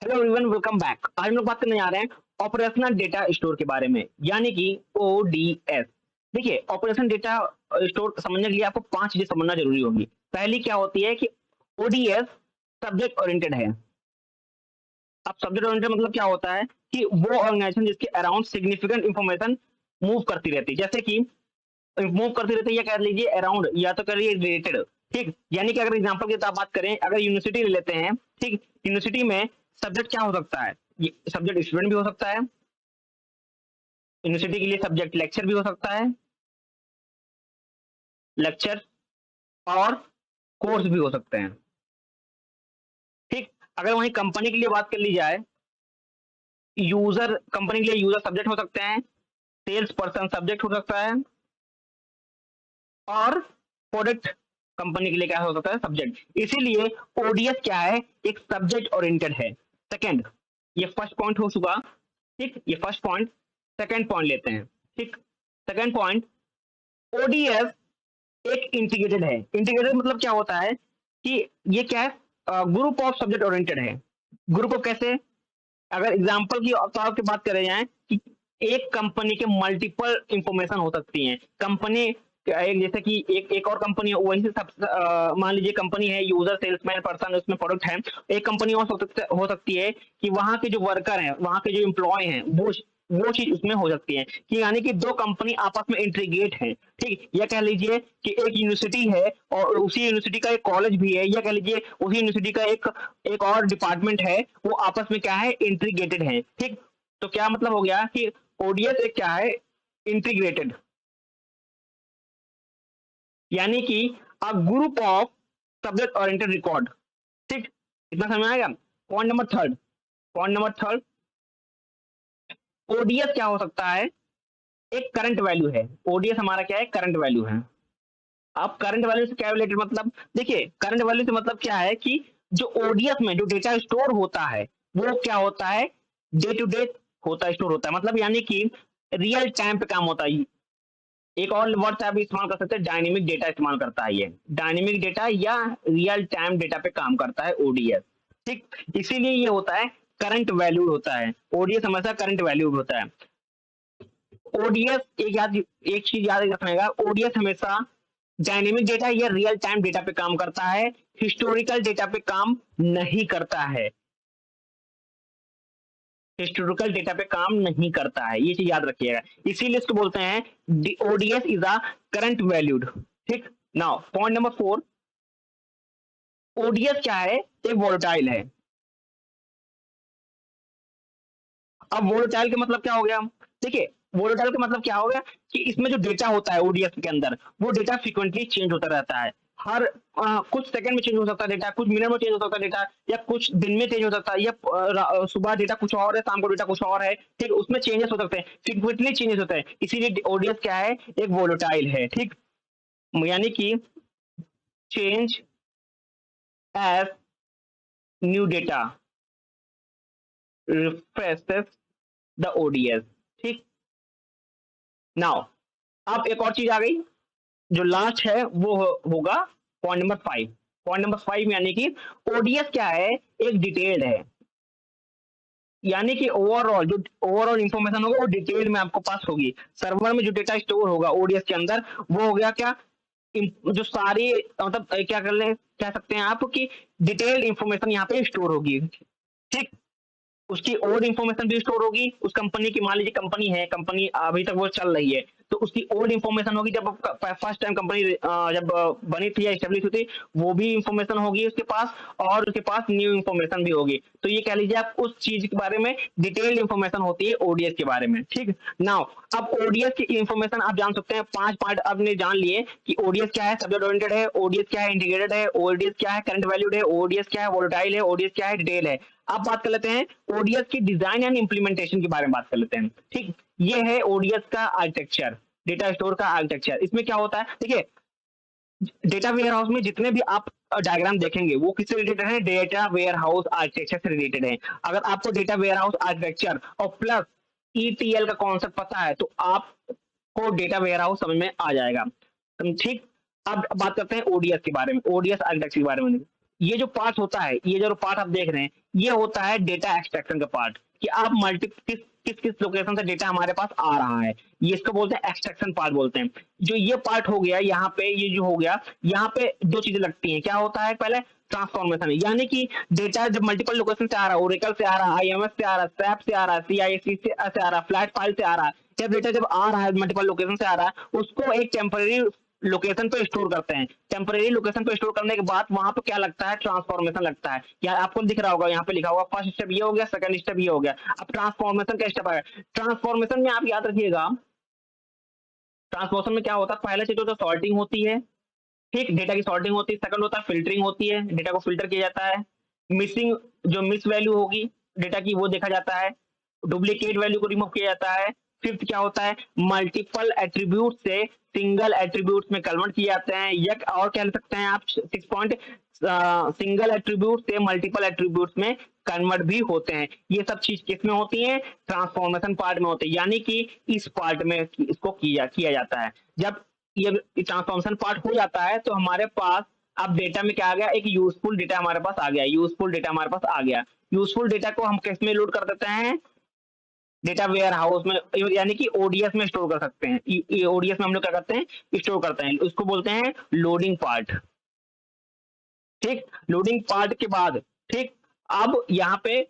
Hello everyone, welcome back. आज हम लोग बात करने जा रहे हैं ऑपरेशनल डेटा स्टोर के बारे में, यानी कि ओडीएस। देखिए, ऑपरेशन डेटा स्टोर समझने के लिए आपको 5 चीजें समझना जरूरी होगी। पहली क्या होती है कि ओडीएस सब्जेक्ट ओरिएंटेड है। अब सब्जेक्ट ओरिएंटेड मतलब क्या होता है कि वो ऑर्गेनाइजेशन जिसके अराउंड सिग्निफिकेंट इंफॉर्मेशन मूव करती रहती है, जैसे कि मूव करती रहती है, या कह लीजिए अराउंड, या तो कह लीजिए रिलेटेड। ठीक, यानी कि अगर एग्जांपल की बात करें, अगर यूनिवर्सिटी ले लेते हैं, ठीक, यूनिवर्सिटी में सब्जेक्ट क्या हो सकता है? ये सब्जेक्ट स्टूडेंट भी हो सकता है, यूनिवर्सिटी के लिए सब्जेक्ट लेक्चर भी हो सकता है, लेक्चर और कोर्स भी हो सकते हैं। ठीक, अगर वहीं कंपनी के लिए बात कर ली जाए, यूजर, कंपनी के लिए यूजर सब्जेक्ट हो सकते हैं, सेल्स पर्सन सब्जेक्ट हो सकता है, और प्रोडक्ट कंपनी के लिए क्या हो सकता है? सब्जेक्ट। इसीलिए ओडीएस क्या है? एक सब्जेक्ट ओरिएंटेड है। सेकंड, ये फर्स्ट पॉइंट हो चुका। ठीक, ये फर्स्ट पॉइंट। सेकंड पॉइंट लेते हैं। ठीक, सेकंड पॉइंट, ओडीएस एक इंटीग्रेटेड है। इंटीग्रेटेड मतलब क्या होता है कि ये क्या है? ग्रुप ऑफ सब्जेक्ट ओरिएंटेड है। ग्रुप ऑफ कैसे? अगर एग्जांपल की तौर पे बात करें जाए कि एक कंपनी के मल्टीपल इंफॉर्मेशन हो सकती हैं। कंपनी एक, जैसे कि एक और कंपनी है, वहीं से सब मान लीजिए कंपनी है, यूजर, सेल्समैन, पर्सन, उसमें प्रोडक्ट है। एक कंपनी और हो सकती है कि वहां के जो वर्कर हैं, वहां के जो एम्प्लॉय हैं, वो चीज उसमें हो सकती है कि यानी कि दो कंपनी आपस में इंटीग्रेट है। ठीक, या कह लीजिए कि एक यूनिवर्सिटी है और उसी यूनिवर्सिटी का एक कॉलेज भी है, या कह लीजिए उसी यूनिवर्सिटी का एक और डिपार्टमेंट है, वो आपस में क्या है? इंटीग्रेटेड है। ठीक, तो क्या मतलब हो गया कि ओडीएस एक क्या है? इंटीग्रेटेड, यानी कि a group of subject oriented record. ठीक, इतना समझ में आएगा? पॉइंट नंबर थर्ड, ओडीएस क्या हो सकता है? एक करंट वैल्यू है। ओडीएस हमारा क्या है? करंट वैल्यू है। अब करंट वैल्यू से क्या रिलेटेड? मतलब देखिए, करंट वैल्यू से मतलब क्या है कि जो ओडीएस में जो डेटा स्टोर होता है, वो क्या होता है? डे टू डे होता है, स्टोर होता है, मतलब यानी कि रियल टाइम पे काम होता है। एक और वर्ड आप इस्तेमाल कर सकते हैं, डायनेमिक डेटा इस्तेमाल करता है। ये डायनेमिक डेटा या रियल टाइम डेटा पे काम करता है ओडीएस। ठीक, इसीलिए ये होता है करंट वैल्यू होता है। ओडीएस हमेशा करंट वैल्यू होता है। ओडीएस एक चीज याद रखना, ओडीएस हमेशा डायनेमिक डेटा या रियल टाइम डेटा पे काम करता है, हिस्टोरिकल डेटा पे काम नहीं करता है। हिस्टोरिकल डेटा पे काम नहीं करता है, ये चीज याद रखिएगा। इसीलिए इसको बोलते हैं ODS is a current valued. ठीक, नाउ पॉइंट नंबर 4, ओडीएस क्या है? एक वोलेटाइल है। अब वोलेटाइल का मतलब क्या हो गया? देखिए, वोलेटाइल का मतलब क्या हो गया कि इसमें जो डेटा होता है ओडीएस के अंदर, वो डेटा फ्रिक्वेंटली चेंज होता रहता है। हर कुछ सेकंड में चेंज हो सकता है डेटा, कुछ मिनट में चेंज हो सकता है डेटा, या कुछ दिन में चेंज हो सकता है, या सुबह डेटा कुछ और है, शाम को डेटा कुछ और है। ठीक, उसमें चेंजेस हो सकते हैं, फ्रिक्वेंटली चेंजेस होते हैं। इसीलिए ओडीएस क्या है? एक वोलेटाइल है। ठीक, यानी कि change as new data refreshes the ODS. ठीक, नाउ अब एक और चीज आ गई, जो लास्ट है वो होगा पॉइंट नंबर 5। पॉइंट नंबर 5 यानी कि ओडीएस क्या है? एक डिटेल्ड है, यानी कि ओवरऑल इंफॉर्मेशन होगा वो डिटेल में आपको पास होगी। सर्वर में जो डेटा स्टोर होगा ओडीएस के अंदर, वो हो गया क्या? जो सारी, मतलब क्या कर ले, कह सकते हैं आप कि डिटेल्ड इंफॉर्मेशन यहाँ पे स्टोर होगी। ठीक, उसकी ओल्ड इंफॉर्मेशन भी स्टोर होगी, उस कंपनी की, मान लीजिए कंपनी है, कंपनी अभी तक वो चल रही है, तो उसकी ओल्ड इंफॉर्मेशन होगी, जब फर्स्ट टाइम कंपनी जब बनी थी या स्टेब्लिश हुई थी, वो भी इंफॉर्मेशन होगी उसके पास, और उसके पास न्यू इंफॉर्मेशन भी होगी। तो ये कह लीजिए आप उस चीज के बारे में डिटेल्ड इंफॉर्मेशन होती है ओडीएस के बारे में। ठीक, नाउ अब ओडीएस की इंफॉर्मेशन आप जान सकते हैं। 5 पार्ट आपने जान लिए कि ओडीएस क्या है? सब्जेक्ट ओरिएंटेड है। ओडीएस क्या है? इंटीग्रेटेड है। ओडीएस क्या है? करंट वैल्यूड है। ओडीएस क्या है? वोलेटाइल है। ओडीएस क्या है? डिटेल है। अब बात कर लेते हैं ओडीएस की डिजाइन एंड इंप्लीमेंटेशन के बारे में बात कर लेते हैं। ठीक, ये है ओडीएस का आर्किटेक्चर, डेटा स्टोर का आर्किटेक्चर। इसमें क्या होता है? देखिए, डेटा वेयर हाउस में जितने भी आप डायग्राम देखेंगे, वो किससे रिलेटेड है? डेटा वेयर हाउस आर्किटेक्चर से रिलेटेड है। अगर आपको डेटा वेयर हाउस आर्किटेक्चर और प्लस ईटीएल का कॉन्सेप्ट पता है, तो आपको डेटा वेयर हाउस समझ में आ जाएगा। ठीक, अब बात करते हैं ओडीएस के बारे में, ओडीएस आर्किटेक्चर के बारे में। ये जो पार्ट होता है, ये जो पार्ट आप देख रहे हैं, ये होता है डेटा एक्सट्रैक्शन का पार्ट, कि आप किस किस लोकेशन से डेटा हमारे पास आ रहा है, ये इसको बोलते हैं एक्सट्रैक्शन पार्ट बोलते हैं। जो ये पार्ट हो गया यहाँ पे, ये जो हो गया यहाँ पे दो चीजें लगती हैं, क्या होता है, पहले ट्रांसफॉर्मेशन, यानी कि डेटा जब मल्टीपल लोकेशन से आ रहा है, ओरेकल से आ रहा है, आईएमएस से आ रहा है, सैप से आ रहा है, सीआईएससी से आ रहा है, फ्लैट फाइल से आ रहा है, जब डेटा जब आ रहा है मल्टीपल लोकेशन से आ रहा है, उसको एक टेम्पररी लोकेशन पे स्टोर करते हैं। टेम्परेरी लोकेशन पे स्टोर करने के बाद वहां पे क्या लगता है, ट्रांसफॉर्मेशन लगता है। क्या आपको दिख रहा होगा, यहाँ पे लिखा होगा फर्स्ट स्टेप ये हो गया, सेकंड स्टेप ये हो गया, अब ट्रांसफॉर्मेशन का स्टेप है। ट्रांसफॉर्मेशन में आप याद रखिएगा, ट्रांसफॉर्मेशन में क्या होता है, पहले चीज तो सॉर्टिंग होती है, ठीक, डेटा की सॉर्टिंग होती है। सेकंड होता है फिल्टरिंग होती है, डेटा को फिल्टर किया जाता है। मिसिंग जो मिस वैल्यू होगी डेटा की वो देखा जाता है, डुप्लीकेट वैल्यू को रिमूव किया जाता है। फिफ्थ क्या होता है, मल्टीपल एट्रीब्यूट से सिंगल एट्रीब्यूट में कन्वर्ट किए जाते हैं। या और कह सकते हैं आप 6 पॉइंट, सिंगल एट्रीब्यूट से मल्टीपल एट्रीब्यूट में कन्वर्ट भी होते हैं। ये सब चीज किसमें होती है, ट्रांसफॉर्मेशन पार्ट में होती है, यानी कि इस पार्ट में इसको किया जाता है। जब ये ट्रांसफॉर्मेशन पार्ट हो जाता है तो हमारे पास अब डेटा में क्या आ गया, एक यूजफुल डेटा हमारे पास आ गया, यूजफुल डेटा हमारे पास आ गया। यूजफुल डेटा को हम किस में लोड कर देते हैं, डेटा वेयर हाउस में, यानी कि ओडीएस में स्टोर कर सकते हैं। ओडीएस में हम लोग क्या करते हैं, स्टोर करते हैं, उसको बोलते हैं लोडिंग पार्ट। ठीक, लोडिंग पार्ट के बाद, ठीक, अब यहाँ पे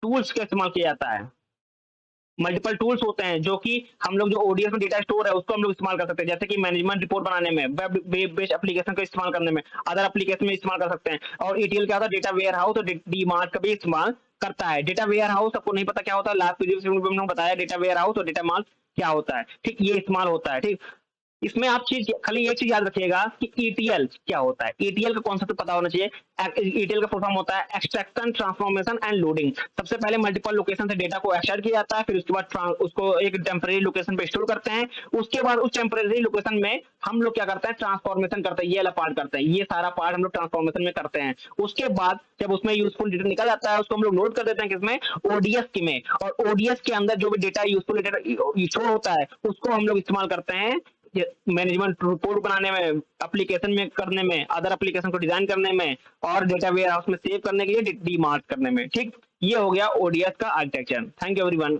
टूल्स का इस्तेमाल किया जाता है। मल्टीपल टूल्स होते हैं जो कि हम लोग जो ओडीएस में डेटा स्टोर है उसको हम लोग इस्तेमाल कर सकते हैं, जैसे कि मैनेजमेंट रिपोर्ट बनाने में, वेब बेस्ड एप्लीकेशन का इस्तेमाल करने में, अदर एप्लीकेशन में इस्तेमाल कर सकते हैं। और ईटीएल क्या होता है, डेटा वेयर हाउस और डी मार्ट का भी इस्तेमाल करता है। डेटा वेयर हाउस आपको नहीं पता क्या होता है, लास्ट वीडियो में हमने बताया डेटा वेयर हाउस और डेटा मार्ट क्या होता है, ठीक, ये इस्तेमाल होता है। ठीक, इसमें आप चीज खाली एक चीज याद रखिएगा कि ईटीएल क्या होता है, ईटीएल का कॉन्सेप्ट पता होना चाहिए। ईटीएल का फुल फॉर्म होता है एक्सट्रैक्शन, ट्रांसफॉर्मेशन एंड लोडिंग। सबसे पहले मल्टीपल लोकेशन से डेटा को एक्सट्रैक्ट किया जाता है, फिर उसके बाद उसको एक टेम्परेरी लोकेशन पे स्टोर करते हैं। उसके बाद उस टेम्परेरी लोकेशन में हम लोग क्या करते हैं, ट्रांसफॉर्मेशन करते हैं, ये वाला पार्ट करते हैं, ये सारा पार्ट हम लोग ट्रांसफॉर्मेशन में करते हैं। उसके बाद जब उसमें यूजफुल डेटा निकल जाता है उसको हम लोग नोट कर देते हैं किसमें, ओडीएस की में। और ओडीएस के अंदर जो भी डेटा यूजफुल डेटा स्टोर होता है उसको हम लोग इस्तेमाल करते हैं मैनेजमेंट रिपोर्ट बनाने में, एप्लीकेशन में करने में, अदर एप्लीकेशन को डिजाइन करने में, और डेटा वेयर हाउस में सेव करने के लिए, डी मार्ट करने में। ठीक, ये हो गया ओडीएस का आर्किटेक्चर। Thank you everyone.